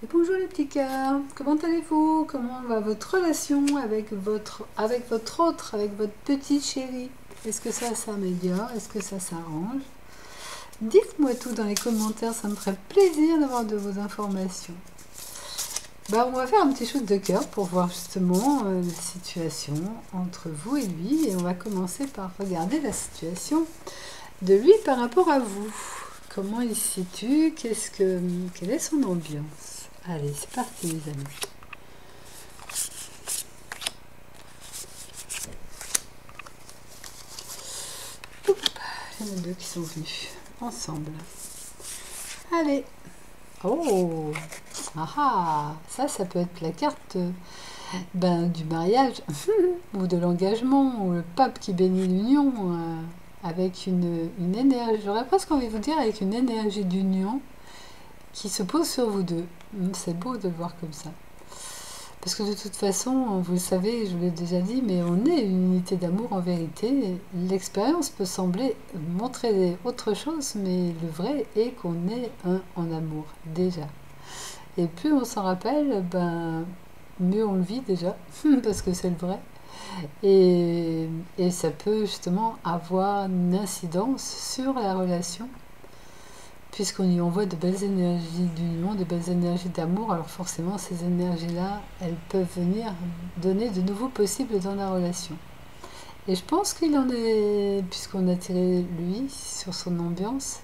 Et bonjour les petits cœurs, comment allez-vous? Comment va votre relation avec votre autre, avec votre petit chéri? Est-ce que ça s'améliore? Est-ce que ça s'arrange? Dites-moi tout dans les commentaires, ça me ferait plaisir d'avoir de vos informations. On va faire un petit shoot de cœur pour voir justement la situation entre vous et lui. Et on va commencer par regarder la situation de lui par rapport à vous. Comment il se situe? Quelle est son ambiance? Allez, c'est parti les amis. Oup, il y en a deux qui sont venus ensemble. Allez. Oh, ça peut être la carte du mariage ou de l'engagement, ou le pape qui bénit l'union avec une énergie, j'aurais presque envie de vous dire avec une énergie d'union qui se pose sur vous deux. C'est beau de le voir comme ça. Parce que de toute façon, vous le savez, je vous l'ai déjà dit, mais on est une unité d'amour en vérité. L'expérience peut sembler montrer autre chose, mais le vrai est qu'on est un en amour, déjà. Et plus on s'en rappelle, mieux on le vit déjà, parce que c'est le vrai. Et ça peut justement avoir une incidence sur la relation, puisqu'on y envoie de belles énergies d'union, de belles énergies d'amour. Alors forcément, ces énergies-là, elles peuvent venir donner de nouveaux possibles dans la relation. Et je pense qu'il en est, puisqu'on a tiré lui sur son ambiance,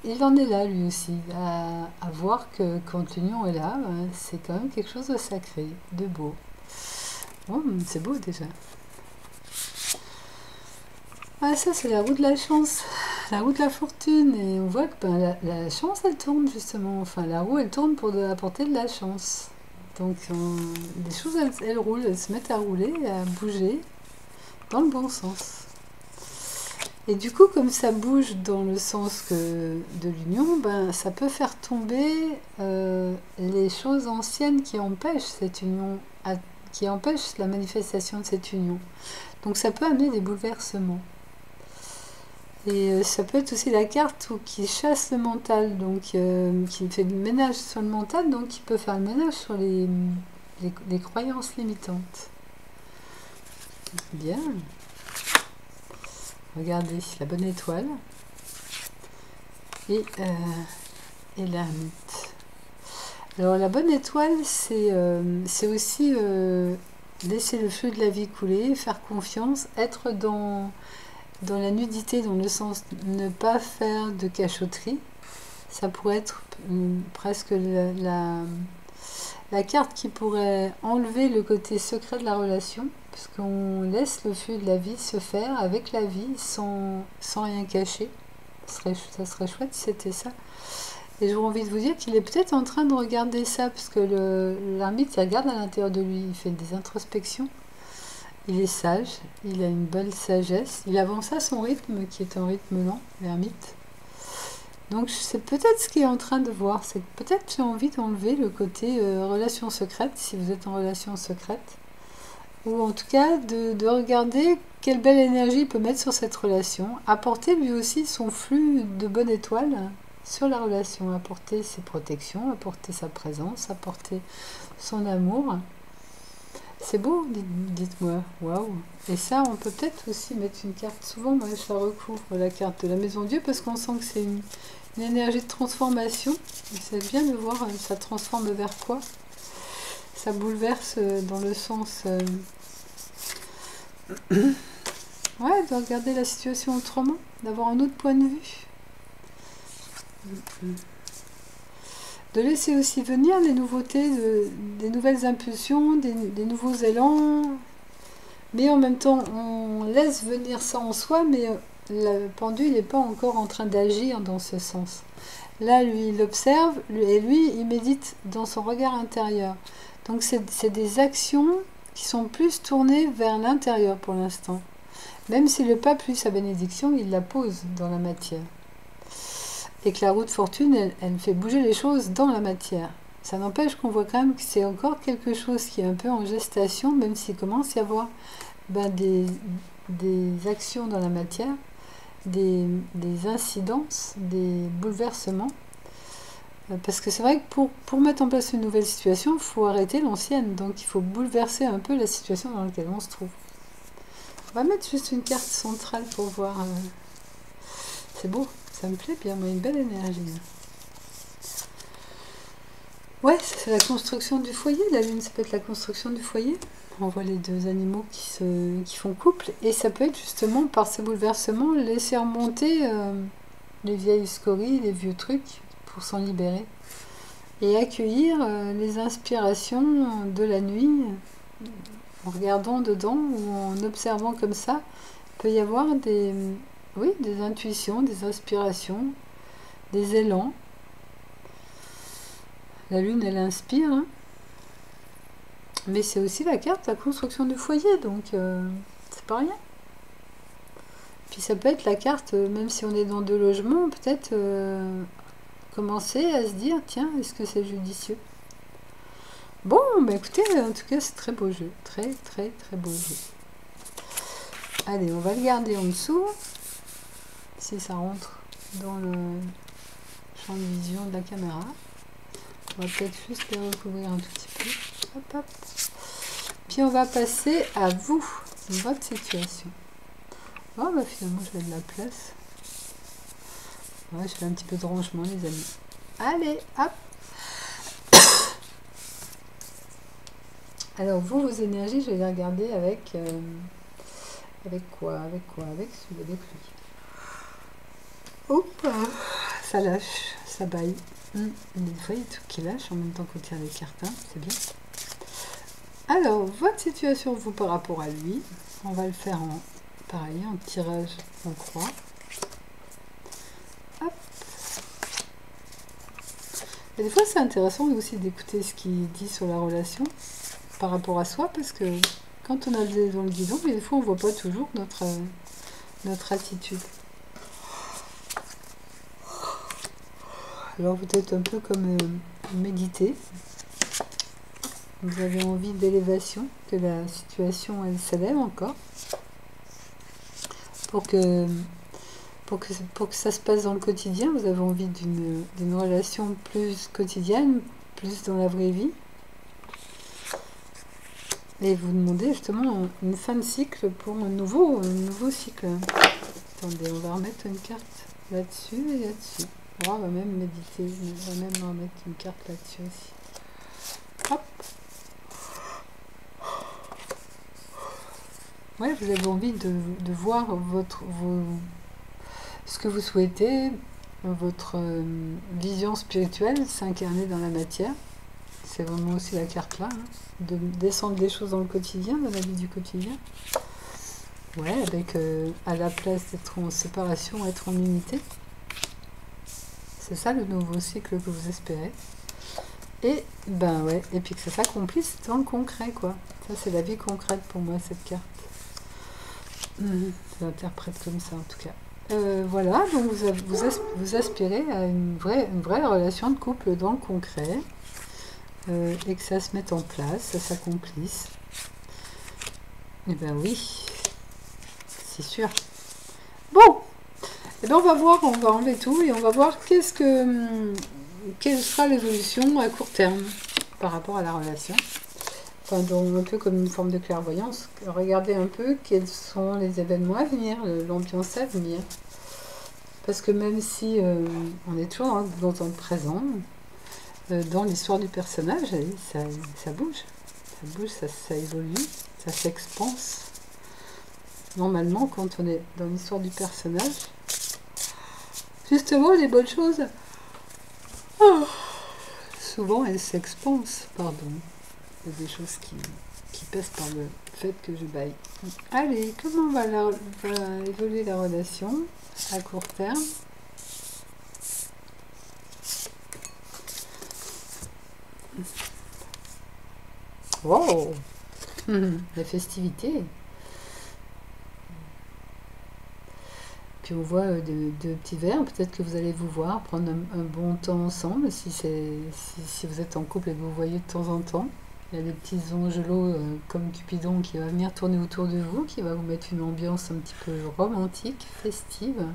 il en est là lui aussi, à voir que quand l'union est là, c'est quand même quelque chose de sacré, de beau. C'est beau déjà. Ah, ça c'est la roue de la chance, la roue de la fortune, et on voit que la chance elle tourne justement, enfin la roue elle tourne pour apporter de la chance. Donc les choses elles roulent, elles se mettent à rouler, à bouger dans le bon sens. Et du coup, comme ça bouge dans le sens de l'union, ça peut faire tomber les choses anciennes qui empêchent cette union, qui empêchent la manifestation de cette union. Donc ça peut amener des bouleversements. Et ça peut être aussi la carte qui chasse le mental, donc qui fait le ménage sur le mental, donc qui peut faire le ménage sur les croyances limitantes. Bien. Regardez, la bonne étoile et l'ermite. Alors la bonne étoile, c'est aussi laisser le feu de la vie couler, faire confiance, être dans la nudité, dans le sens ne pas faire de cachotterie. Ça pourrait être presque la carte qui pourrait enlever le côté secret de la relation, parce qu'on laisse le flux de la vie se faire avec la vie sans rien cacher. Ça serait chouette si c'était ça. Et j'aurais envie de vous dire qu'il est peut-être en train de regarder ça, parce que l'ermite il regarde à l'intérieur de lui, il fait des introspections. Il est sage, il a une belle sagesse, il avance à son rythme qui est un rythme lent, l'ermite. Donc c'est peut-être ce qu'il est en train de voir, c'est que peut-être j'ai envie d'enlever le côté relation secrète, si vous êtes en relation secrète, ou en tout cas de regarder quelle belle énergie il peut mettre sur cette relation, apporter lui aussi son flux de bonne étoile sur la relation, apporter ses protections, apporter sa présence, apporter son amour. C'est beau, dites-moi, waouh! Et ça, on peut peut-être aussi mettre une carte. Souvent, moi, je la recouvre, la carte de la Maison Dieu, parce qu'on sent que c'est une énergie de transformation. C'est bien de voir, ça transforme vers quoi? Ça bouleverse dans le sens... ouais, de regarder la situation autrement, d'avoir un autre point de vue. De laisser aussi venir les nouveautés, des nouvelles impulsions, des nouveaux élans. Mais en même temps, on laisse venir ça en soi, mais le pendule n'est pas encore en train d'agir dans ce sens. Là, lui, il observe, et lui, il médite dans son regard intérieur. Donc, c'est des actions qui sont plus tournées vers l'intérieur pour l'instant. Même si le pape, lui, sa bénédiction, il la pose dans la matière. Et que la roue de fortune, elle fait bouger les choses dans la matière. Ça n'empêche qu'on voit quand même que c'est encore quelque chose qui est un peu en gestation, même s'il commence à y avoir des actions dans la matière, des incidences, des bouleversements. Parce que c'est vrai que pour mettre en place une nouvelle situation, il faut arrêter l'ancienne. Donc il faut bouleverser un peu la situation dans laquelle on se trouve. On va mettre juste une carte centrale pour voir. C'est beau, ça me plaît bien, moi, une belle énergie. Ouais, c'est la construction du foyer. La lune, ça peut être la construction du foyer. On voit les deux animaux qui font couple. Et ça peut être justement, par ces bouleversements, laisser remonter les vieilles scories, les vieux trucs, pour s'en libérer. Et accueillir les inspirations de la nuit, en regardant dedans ou en observant comme ça. Il peut y avoir des intuitions, des inspirations, des élans. La lune, elle inspire, hein. Mais c'est aussi la carte, la construction du foyer, donc c'est pas rien. Puis ça peut être la carte, même si on est dans 2 logements, peut-être commencer à se dire, tiens, est-ce que c'est judicieux? Bon, bah écoutez, en tout cas, c'est très beau jeu. Très, très, très beau jeu. Allez, on va le garder en dessous, si ça rentre dans le champ de vision de la caméra. On va peut-être juste les recouvrir un tout petit peu. Hop, hop. Puis on va passer à vous, votre situation. Oh, bah finalement, je vais de la place. Ouais, je fais un petit peu de rangement, les amis. Allez, hop. Alors, vos énergies, je vais les regarder avec... avec quoi? Avec lui. Hop, ça lâche, ça baille. Des fois, il y a des trucs qui lâchent en même temps qu'on tire les cartes, hein, c'est bien. Alors, votre situation, vous, par rapport à lui, on va le faire en, pareil, en tirage en croix. Hop. Et des fois, c'est intéressant aussi d'écouter ce qu'il dit sur la relation par rapport à soi, parce que quand on a le dans le guidon, mais des fois, on ne voit pas toujours notre attitude. Alors, vous êtes un peu comme méditer. Vous avez envie d'élévation, que la situation, elle s'élève encore. Pour que ça se passe dans le quotidien, vous avez envie d'une relation plus quotidienne, plus dans la vraie vie. Et vous demandez justement une fin de cycle pour un nouveau cycle. Attendez, on va remettre une carte là-dessus et là-dessus. On va même méditer, on va même remettre une carte là-dessus aussi. Hop. Ouais, vous avez envie de voir ce que vous souhaitez, votre vision spirituelle s'incarner dans la matière. C'est vraiment aussi la carte là, hein, de descendre des choses dans le quotidien, dans la vie du quotidien. Ouais, avec à la place d'être en séparation, être en unité. C'est ça le nouveau cycle que vous espérez. Et ben ouais, et puis que ça s'accomplisse dans le concret, quoi. Ça, c'est la vie concrète pour moi, cette carte. Je l'interprète comme ça, en tout cas. Voilà, donc vous aspirez à une vraie relation de couple dans le concret. Et que ça se mette en place, ça s'accomplisse. Et ben oui, c'est sûr. Bon, et ben on va voir, on va enlever tout et on va voir quelle sera l'évolution à court terme par rapport à la relation. Enfin, donc un peu comme une forme de clairvoyance. Regardez un peu quels sont les événements à venir, l'ambiance à venir. Parce que même si on est toujours dans le présent, dans l'histoire du personnage, ça bouge. Ça bouge, ça évolue, ça s'expanse. Normalement, quand on est dans l'histoire du personnage, justement, les bonnes choses, souvent elles s'expansent, pardon. Il y a des choses qui passent par le fait que je baille. Allez, comment va évoluer la relation à court terme? Wow, la festivité. Puis on voit deux petits verres, peut-être que vous allez vous voir, prendre un bon temps ensemble, si vous êtes en couple et que vous voyez de temps en temps. Il y a des petits angelots comme Cupidon qui va venir tourner autour de vous, qui va vous mettre une ambiance un petit peu romantique, festive,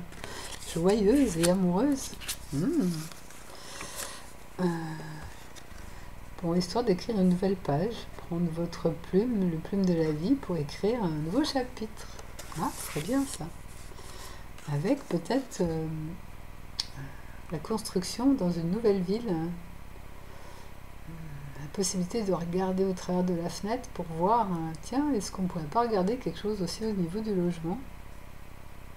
joyeuse et amoureuse. Bon, histoire d'écrire une nouvelle page, prendre votre plume, le plume de la vie, pour écrire un nouveau chapitre. Ah, ce serait bien ça. Avec peut-être la construction dans une nouvelle ville, la possibilité de regarder au travers de la fenêtre pour voir, tiens, est-ce qu'on pourrait pas regarder quelque chose aussi au niveau du logement?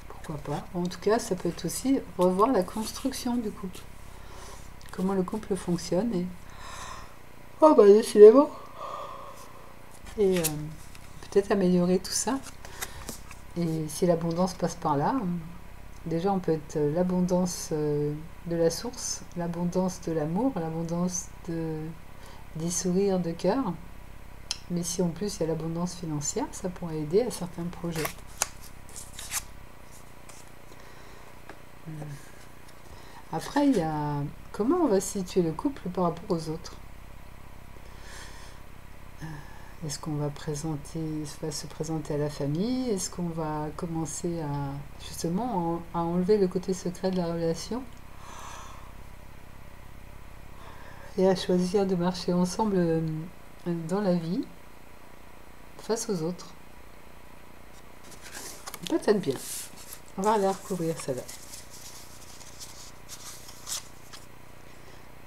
Pourquoi pas? En tout cas, ça peut être aussi revoir la construction du couple. Comment le couple fonctionne et... Oh bah décidément. Et peut-être améliorer tout ça. Et si l'abondance passe par là, déjà on peut être l'abondance de la source, l'abondance de l'amour, l'abondance des sourires de cœur. Mais si en plus il y a l'abondance financière, ça pourrait aider à certains projets. Après, il y a comment on va situer le couple par rapport aux autres. Est-ce qu'on va se présenter à la famille? Est-ce qu'on va commencer à justement à enlever le côté secret de la relation et à choisir de marcher ensemble dans la vie face aux autres? Peut-être bien. On va aller recouvrir celle-là.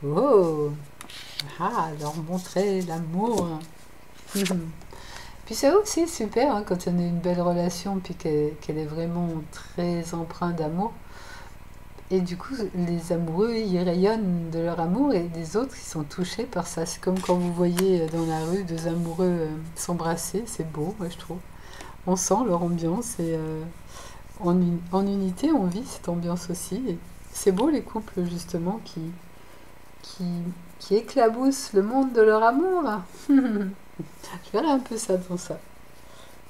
Oh! Ah, leur montrer l'amour. Puis c'est aussi super hein, quand on a une belle relation puis qu'elle est vraiment très empreinte d'amour. Et du coup, les amoureux, ils rayonnent de leur amour et les autres, ils sont touchés par ça. C'est comme quand vous voyez dans la rue deux amoureux s'embrasser, c'est beau, moi je trouve. On sent leur ambiance et en unité, on vit cette ambiance aussi. Et c'est beau les couples justement qui éclaboussent le monde de leur amour. Je verrai un peu ça dans ça.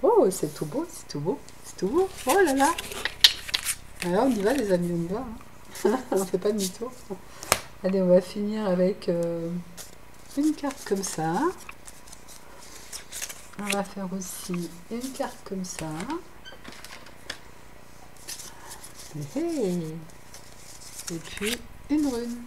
Oh, c'est tout beau, c'est tout beau, c'est tout beau. Oh là là. Alors on y va les amis, on y va. Hein. On fait pas demi-tour. Allez, on va finir avec une carte comme ça. On va faire aussi une carte comme ça. Et puis une rune.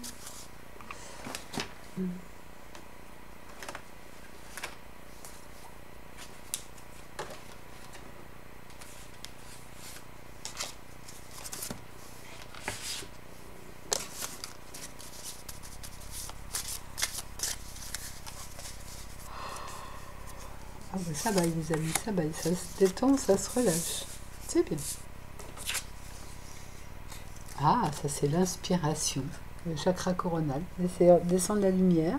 Ah bah ça baille les amis, ça baille, ça se détend, ça se relâche. C'est bien. Ah, ça c'est l'inspiration, le chakra coronal. Laissez descendre la lumière.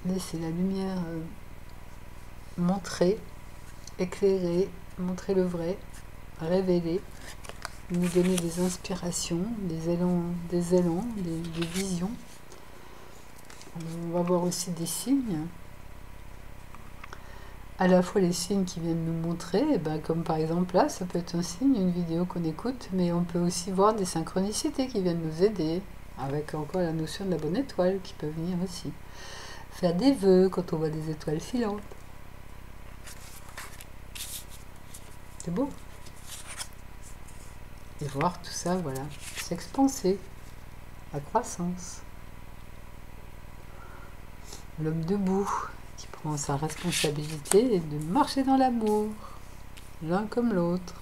Laissez la lumière montrer, éclairer, montrer le vrai, révéler, nous donner des inspirations, des élans, des visions. On va voir aussi des signes. À la fois les signes qui viennent nous montrer, comme par exemple là, ça peut être un signe, une vidéo qu'on écoute, mais on peut aussi voir des synchronicités qui viennent nous aider, avec encore la notion de la bonne étoile qui peut venir aussi. Faire des vœux quand on voit des étoiles filantes. C'est beau. Et voir tout ça, voilà, s'expanser, la croissance. L'homme debout, qui prend sa responsabilité de marcher dans l'amour, l'un comme l'autre.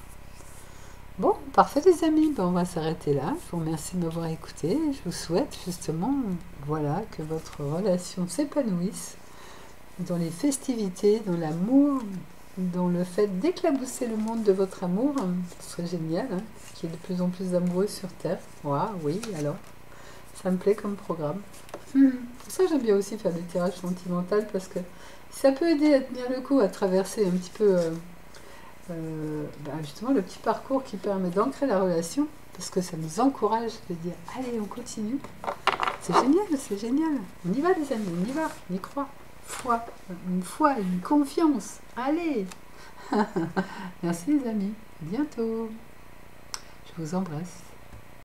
Bon, parfait les amis, on va s'arrêter là. Je vous remercie de m'avoir écouté. Je vous souhaite justement, voilà, que votre relation s'épanouisse dans les festivités, dans l'amour, dans le fait d'éclabousser le monde de votre amour. Ce serait génial, hein, qu'il y ait de plus en plus d'amoureux sur Terre. Wow, oui, alors, ça me plaît comme programme. Ça, j'aime bien aussi faire des tirages sentimentaux parce que ça peut aider à tenir le coup, à traverser un petit peu justement le petit parcours qui permet d'ancrer la relation parce que ça nous encourage de dire allez, on continue. C'est génial. On y va les amis, on y va, on y croit. Une foi, une confiance. Allez. Merci les amis, à bientôt. Je vous embrasse.